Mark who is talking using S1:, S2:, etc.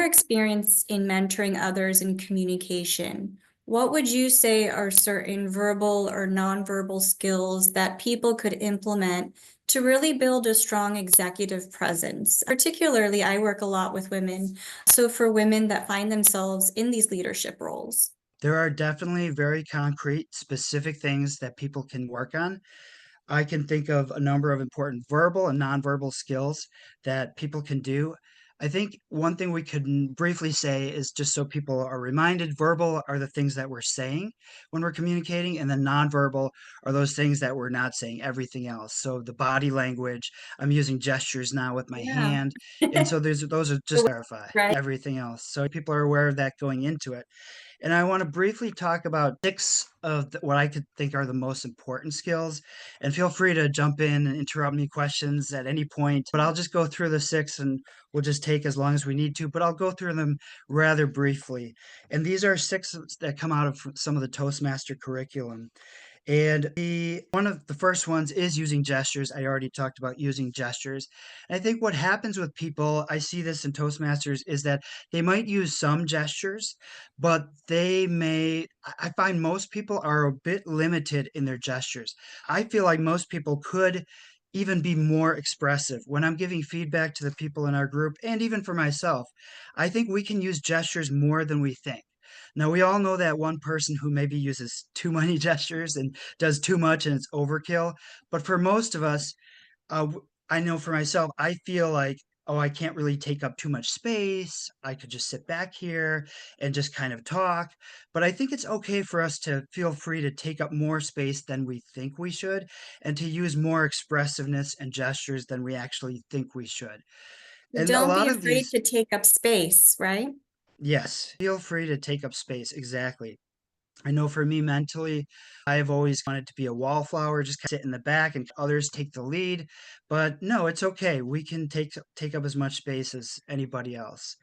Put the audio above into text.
S1: experience in mentoring others in communication, what would you say are certain verbal or nonverbal skills that people could implement to really build a strong executive presence? Particularly, I work a lot with women. So for women that find themselves in these leadership roles.
S2: There are definitely very concrete, specific things that people can work on. I can think of a number of important verbal and nonverbal skills that people can do. I think one thing we could briefly say is just so people are reminded verbal are the things that we're saying when we're communicating, and then nonverbal are those things that we're not saying, everything else. So the body language, I'm using gestures now with my
S1: Yeah.
S2: hand. And so those are
S1: The
S2: just
S1: way-
S2: clarify
S1: Right.
S2: everything else. So people are aware of that going into it. And I want to briefly talk about six of what I could think are the most important skills. And feel free to jump in and interrupt me questions at any point. But I'll just go through the six and we'll just take as long as we need to. But I'll go through them rather briefly. And these are six that come out of some of the Toastmaster curriculum. And the one of the first ones is using gestures. I already talked about using gestures. And I think what happens with people, I see this in Toastmasters, is that they might use some gestures, but I find most people are a bit limited in their gestures. I feel like most people could even be more expressive. When I'm giving feedback to the people in our group and even for myself, I think we can use gestures more than we think. Now, we all know that one person who maybe uses too many gestures and does too much and it's overkill. But for most of us, I know for myself, I feel like, oh, I can't really take up too much space. I could just sit back here and just kind of talk. But I think it's okay for us to feel free to take up more space than we think we should and to use more expressiveness and gestures than we actually think we should. And a
S1: Don't be
S2: lot of
S1: afraid
S2: these,
S1: to take up space, right?
S2: yes, feel free to take up space. Exactly. I know for me mentally, I have always wanted to be a wallflower, just sit in the back and others take the lead. But no, it's okay. We can take up as much space as anybody else.